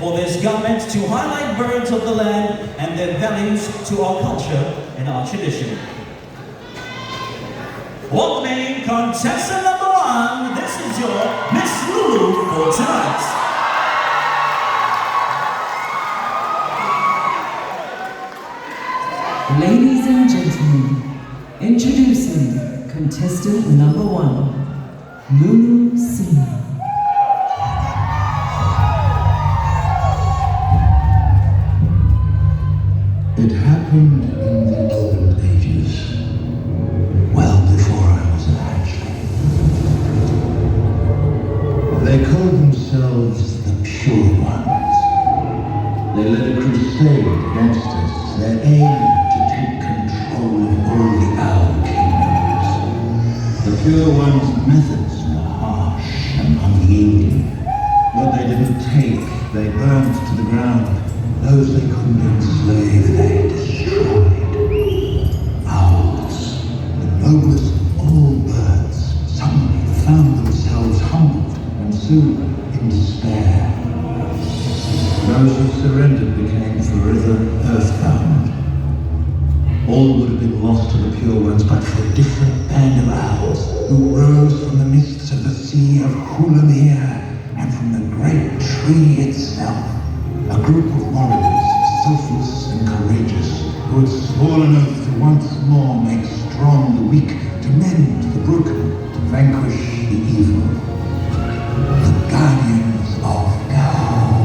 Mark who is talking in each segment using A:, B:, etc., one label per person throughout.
A: for this government to highlight birds of the land and their values to our culture and our tradition. Welcoming contestant number 1, this is your Miss Lulu for tonight.
B: Ladies and gentlemen, introducing contestant number 1, Lulu Singh.
C: It happened in the old ages, well before I was a hatchling. They called themselves the Pure Ones. They led a crusade against us, their aim to take control of all the Owl Kingdoms. The Pure Ones' methods were harsh and unyielding. What they didn't take, they burned to the ground. Those they couldn't enslave, they destroyed. Owls, the noblest of all birds, suddenly found themselves humbled and soon in despair. Those who surrendered became forever earthbound. All would have been lost to the Pure Ones but for a different band of owls who rose from the mists of the sea of Hulamir and from the great tree itself. A group of warriors, selfless and courageous, who had sworn an oath to once more make strong the weak, to mend the broken, to vanquish the evil. The Guardians of Gaul.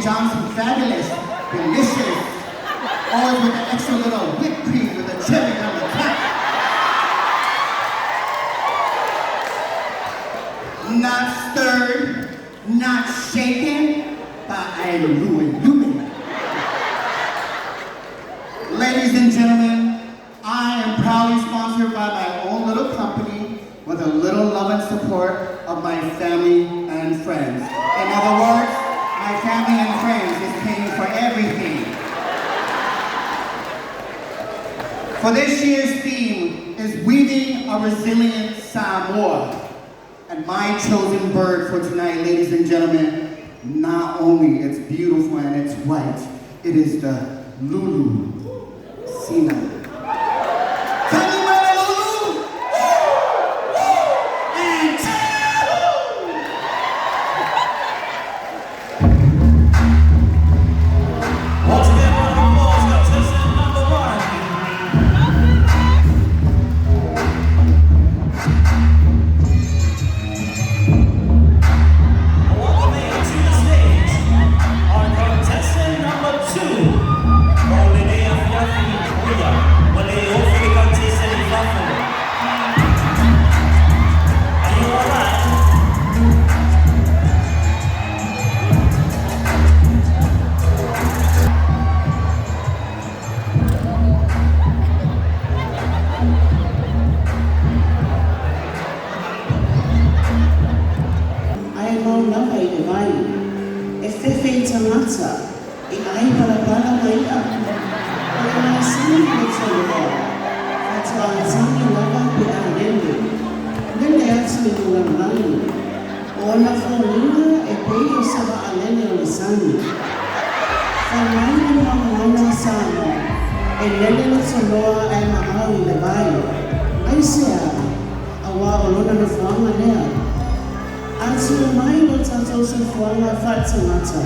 D: Johnson Fabulous, delicious. Always with the extra little whipped cream with a cherry on the top. Not stirred, not shaken by a Louis. Ladies and gentlemen, I am proudly sponsored by my own little company with a little love and support of my family and friends. In other words, my family and friends is paying for everything. For this year's theme is Weaving a Resilient Samoa. And my chosen bird for tonight, ladies and gentlemen, not only it's beautiful and it's white, it is the Lulu Sina. Tell me where the Lulu? And
A: Once again, round of applause, contestant number 1. Welcoming to the stage our contestant number 2. Olene Afiafi Oya, Malay hopefully contestant Ifafu. Are you alright?
E: Ai mau napa i le vai. E fefe i tangata, i ai palapala mai a. O le mai sini i le tolu loa. Atu a tangi lava pe a lende. Lende atu i lula mani. O na whaunina e pei o sawa a lende o le sani. Whanaina mauna sama. E lende le toloa ai mahau i le vai. Ai sea, a wā o lona na whaanga lea. Atu mai no tatou se fuanga whatamata.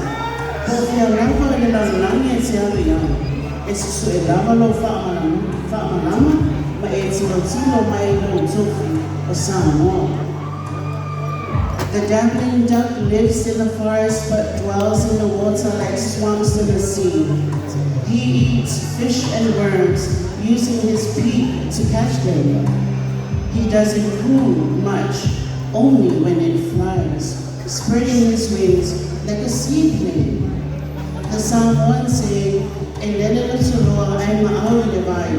E: Ko kia rapa e le laulangi e te alu iau. E susu e lava lo whaamanama, ma e tilo mai no tofu o Samoa. The dabbling duck lives in the forest but dwells in the water like swamps in the sea. He eats fish and worms, using his beak to catch them. He doesn't coo much, only when it flies, spreading his wings like a seaplane. The Samoans say, "Elele toloa ai ma'awi le vai,"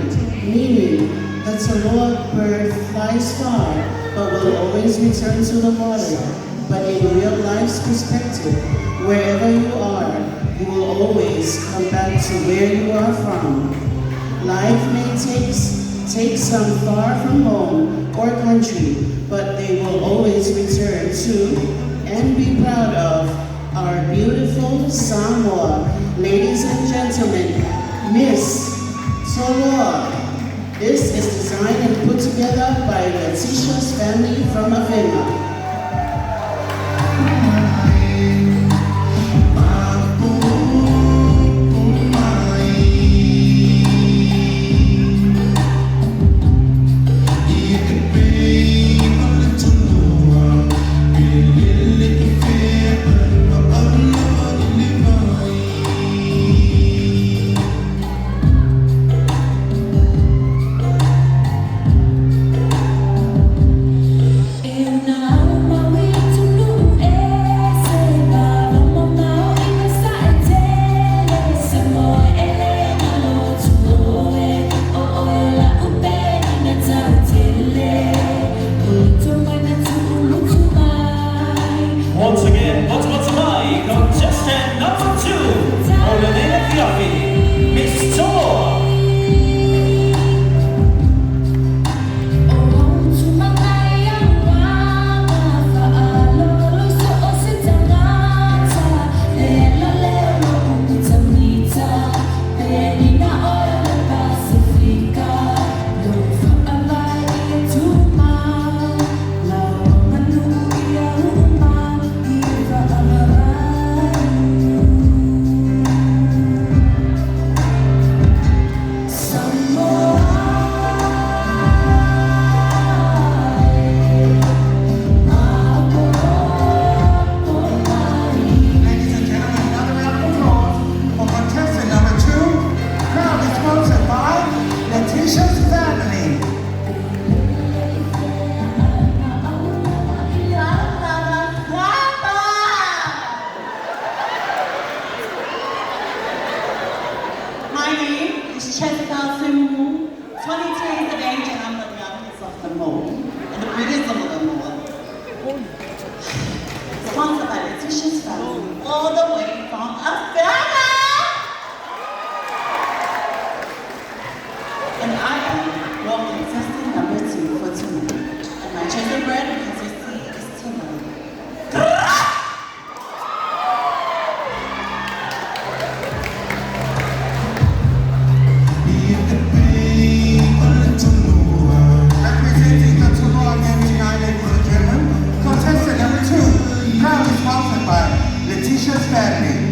E: meaning the toloa bird flies far but will always return to the water. But in real life's perspective, wherever you are, you will always come back to where you are from. Life may take some far from home or country, but they will always return to and be proud of our beautiful Samoa. Ladies and gentlemen, Miss Toloa. This is designed and put together by Letitia's family from Avena.
F: If not
E: sponsored by Letitia's family, all the way from Australia. And I am your contestant number 2 for tonight. And my chosen brand contestant is Timberland.
D: Representing the Tulare game tonight, ladies and gentlemen, contestant number 2, proudly sponsored by Letitia's family.